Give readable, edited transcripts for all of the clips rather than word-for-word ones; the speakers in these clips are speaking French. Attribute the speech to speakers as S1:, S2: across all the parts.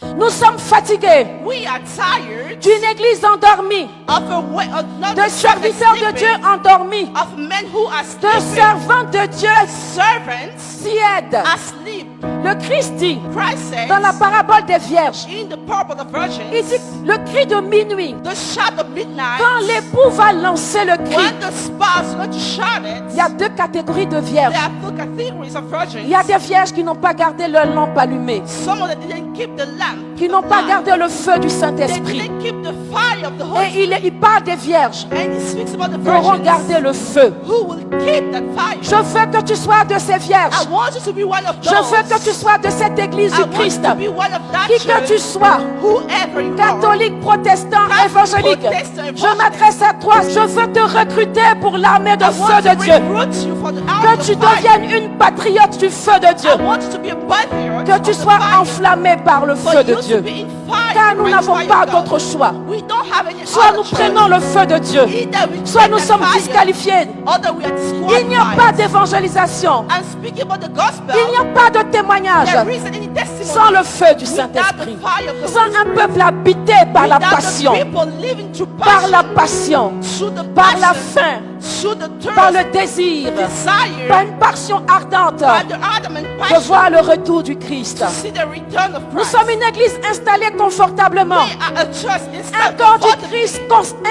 S1: Nous sommes fatigués
S2: We are tired
S1: d'une église endormie, de serviteurs de Dieu endormis,
S2: of men who are
S1: de
S2: sleeping,
S1: servants de Dieu
S2: servants
S1: tièdes.
S2: asleep.
S1: Le Christ dit
S2: Christ says
S1: dans la parabole des vierges,
S2: in the parable of the virgins,
S1: il dit le cri de minuit,
S2: the shout of midnight,
S1: quand l'époux va lancer le cri.
S2: when the spouse is going to shout it,
S1: Il y a deux catégories de vierges.
S2: there are two categories of virgins.
S1: Il y a des vierges qui n'ont pas gardé leur lampe allumée,
S2: Some of them didn't keep the lamp,
S1: qui n'ont pas gardé le feu du
S2: they
S1: Saint-Esprit.
S2: didn't keep the fire of the Holy
S1: Et il parle des vierges
S2: And he speaks about the
S1: qui auront
S2: virgins
S1: gardé le feu.
S2: who will keep that fire.
S1: Je veux que tu sois de ces vierges.
S2: I want you to be one of
S1: Je
S2: those.
S1: veux que tu sois de cette église
S2: I
S1: du
S2: want
S1: Christ.
S2: you to be one of that
S1: Qui que
S2: church,
S1: tu sois,
S2: whoever you are.
S1: catholique, protestant,
S2: Catholic,
S1: évangélique,
S2: protestant,
S1: je m'adresse à toi. Je veux te recruter pour l'armée de
S2: I
S1: feu
S2: want
S1: de
S2: to
S1: Dieu.
S2: recruit you for the army
S1: Que
S2: of
S1: tu
S2: fire.
S1: deviennes une patriote du feu de Dieu.
S2: I want you to be a patriot
S1: Que tu
S2: of the
S1: sois
S2: fire.
S1: enflammé par le
S2: For
S1: feu de
S2: you to
S1: Dieu.
S2: be in fire,
S1: Car nous
S2: the
S1: n'avons
S2: fire
S1: pas
S2: of God.
S1: d'autre choix.
S2: We don't have any
S1: Soit
S2: other
S1: nous
S2: choice.
S1: prenons le feu de Dieu,
S2: Either we
S1: soit
S2: take
S1: nous
S2: that
S1: sommes
S2: fire,
S1: disqualifiés.
S2: or that we are
S1: Il n'y a
S2: disqualified.
S1: pas d'évangélisation.
S2: And speaking about the gospel,
S1: Il n'y a pas de témoignage
S2: there isn't any testimony
S1: sans le feu du
S2: without
S1: Saint-Esprit.
S2: the fire of the
S1: Sans un peuple habité par la
S2: without the
S1: passion,
S2: people living through
S1: par la
S2: passion,
S1: passion,
S2: through the
S1: par la
S2: passion,
S1: faim,
S2: through the thirst,
S1: par le désir,
S2: desire,
S1: par une passion ardente
S2: by the adamant
S1: de
S2: passion
S1: voir le retour du Christ.
S2: to see the return of
S1: Nous
S2: Christ.
S1: sommes une église installée confortablement.
S2: We are a church
S1: Un
S2: installed
S1: corps du
S2: comfortably.
S1: Christ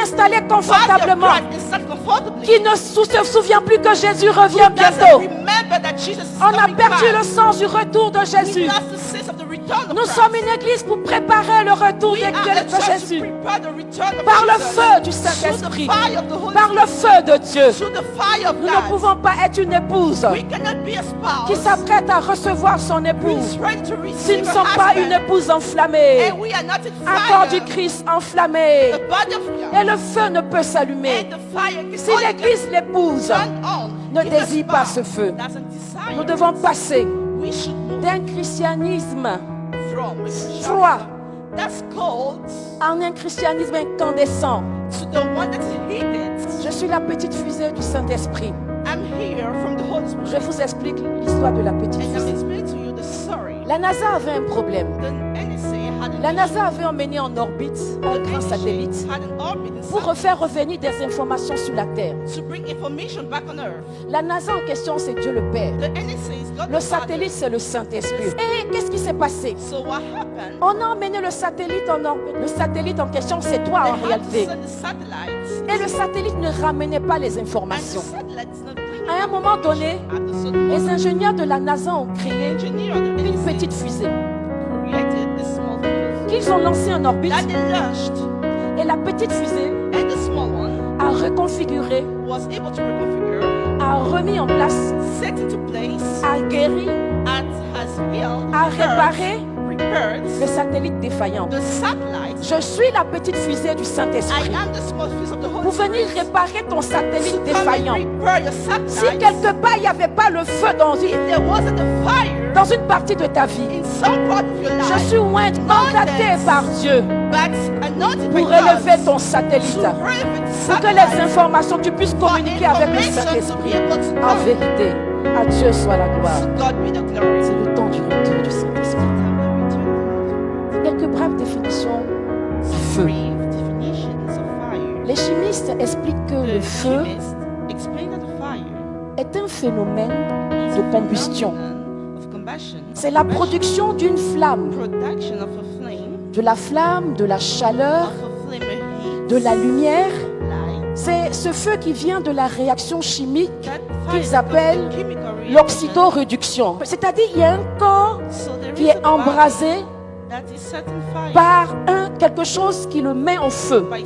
S1: installé
S2: Body of
S1: confortablement.
S2: Christ installed comfortably.
S1: Qui ne se souvient plus que Jésus revient
S2: Doesn't
S1: bientôt.
S2: remember that Jesus is
S1: On a
S2: coming
S1: perdu
S2: back.
S1: le sens du retour de
S2: We
S1: Jésus.
S2: lost the sense of the return of
S1: Nous
S2: Christ.
S1: sommes une église pour préparer le retour
S2: We are a
S1: de
S2: church
S1: Jésus.
S2: to prepare the return of
S1: Par le
S2: Jesus.
S1: feu du
S2: Through the
S1: Saint-Esprit.
S2: fire of the Holy
S1: Par le feu de Dieu.
S2: Through the fire of
S1: Nous ne
S2: God.
S1: pouvons pas être une épouse
S2: We cannot be a
S1: qui
S2: spouse
S1: s'apprête à recevoir son
S2: who
S1: épouse
S2: is ready to
S1: si nous
S2: receive
S1: ne
S2: a
S1: sommes pas une
S2: husband.
S1: épouse enflammée.
S2: And we are not in
S1: Un corps du
S2: fire.
S1: Christ enflammé.
S2: The body of
S1: Et
S2: fire.
S1: le feu ne peut s'allumer.
S2: And the fire can
S1: Si
S2: only
S1: l'église l'épouse
S2: turn on.
S1: ne
S2: If the
S1: désire pas ce
S2: spouse
S1: feu,
S2: doesn't desire
S1: nous
S2: it,
S1: devons passer
S2: we should move
S1: d'un christianisme
S2: from
S1: froid
S2: that's cold
S1: à un christianisme incandescent.
S2: to the one that's heated.
S1: Je suis la petite fusée du Saint-Esprit.
S2: I'm here from the Holy Spirit.
S1: Je vous explique l'histoire de la petite
S2: And I'm
S1: fusée.
S2: explaining to you the story.
S1: La NASA avait un problème.
S2: The NSA had an
S1: La NASA avait emmené en orbite un grand satellite
S2: had an orbit
S1: pour refaire revenir des informations sur la Terre.
S2: to bring information back on Earth.
S1: La NASA en question, c'est Dieu le Père.
S2: The NSA is God
S1: Le
S2: the Father.
S1: satellite, c'est le Saint-Esprit. Et qu'est-ce qui s'est passé?
S2: So what happened?
S1: On a emmené le satellite en orbite. Le satellite en question, c'est toi
S2: They
S1: en
S2: had to
S1: réalité.
S2: send the satellites.
S1: Et le satellite ne ramenait pas les
S2: And the
S1: informations.
S2: satellite is not bringing
S1: À un moment donné,
S2: at the sudden
S1: les
S2: moment,
S1: ingénieurs de la NASA ont créé
S2: engineer of the
S1: une
S2: NSA
S1: petite fusée
S2: created this small fuse
S1: qu'ils ont lancée en orbite.
S2: that they launched,
S1: Et la petite fusée
S2: and the small one
S1: a reconfiguré,
S2: was able to reconfigure,
S1: a remis en place,
S2: set into place,
S1: a guéri,
S2: and has healed,
S1: a réparé
S2: repaired
S1: le satellite défaillant.
S2: the satellite.
S1: Je suis la petite fusée du
S2: I
S1: Saint-Esprit
S2: am the small fuse of the Holy
S1: pour venir
S2: Spirit.
S1: réparer ton satellite
S2: To come and
S1: défaillant.
S2: repair your
S1: Si
S2: satellite.
S1: quelque part il n'y avait pas le feu
S2: If there wasn't a fire
S1: dans une partie de ta vie,
S2: in some part of your
S1: je
S2: life,
S1: suis mandatée par Dieu
S2: but anointed by
S1: pour
S2: God
S1: élever ton
S2: to
S1: satellite,
S2: elevate the
S1: pour que les
S2: satellite,
S1: informations, tu puisses
S2: for
S1: communiquer avec le
S2: information to be
S1: Saint-Esprit.
S2: able to
S1: En
S2: know.
S1: vérité, à Dieu soit la gloire.
S2: To God be the glory.
S1: C'est le temps du retour du Saint-Esprit. Quelques brèves définitions du feu.
S2: Brief definitions of fire.
S1: Les chimistes expliquent que le
S2: The
S1: feu
S2: chemists explain that the fire
S1: est un phénomène
S2: is
S1: de
S2: a
S1: combustion.
S2: phenomenon of combustion.
S1: C'est la production d'une flamme,
S2: Production of a flame,
S1: de la flamme, de la chaleur,
S2: of a flame of heat,
S1: de la lumière.
S2: light.
S1: C'est ce feu qui vient de la réaction chimique
S2: That
S1: qu'ils
S2: fire
S1: appellent
S2: is a chemical reaction.
S1: l'oxydoréduction. C'est-à-dire il y a un corps
S2: So there
S1: qui
S2: is
S1: est
S2: a body
S1: embrasé
S2: that is set on fire
S1: par quelque chose qui le met en feu.
S2: by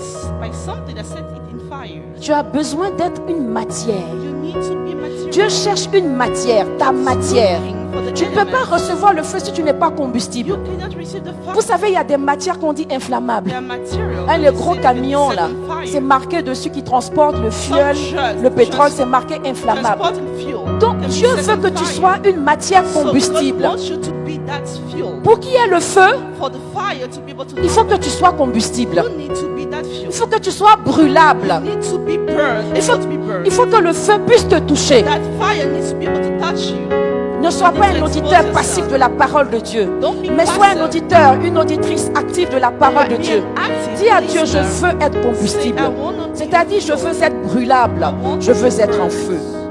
S2: something that set it in fire.
S1: Tu as besoin d'être une matière.
S2: You need to be material.
S1: Dieu cherche une matière, ta matière.
S2: Looking for the
S1: Tu ne peux pas
S2: elements.
S1: recevoir le feu si tu n'es pas combustible.
S2: You cannot receive the fire.
S1: Vous savez, il y a des matières qu'on dit inflammables.
S2: There are materials
S1: Hein, les
S2: that
S1: gros
S2: is set
S1: camions là,
S2: on fire.
S1: c'est marqué dessus qui transportent le fuel,
S2: Some
S1: le pétrole,
S2: trans-
S1: c'est marqué inflammable.
S2: transporting fuel
S1: Donc
S2: can be
S1: Dieu
S2: set
S1: veut
S2: on
S1: que tu
S2: fire.
S1: sois une matière
S2: So God
S1: combustible.
S2: wants you to be that fuel.
S1: Pour qu'il y ait le feu,
S2: For the fire to be able to
S1: il faut que tu sois combustible.
S2: you need to be that fuel.
S1: Il faut que tu sois brûlable.
S2: You need to be burned.
S1: Il faut,
S2: Able to be burned.
S1: il faut que le feu puisse te toucher.
S2: That fire needs to be able to touch you.
S1: Ne sois pas un auditeur passif de la parole de Dieu, mais sois un auditeur, une auditrice active de la parole de Dieu. Dis à Dieu, je veux être combustible. C'est-à-dire, je veux être brûlable. Je veux être en feu.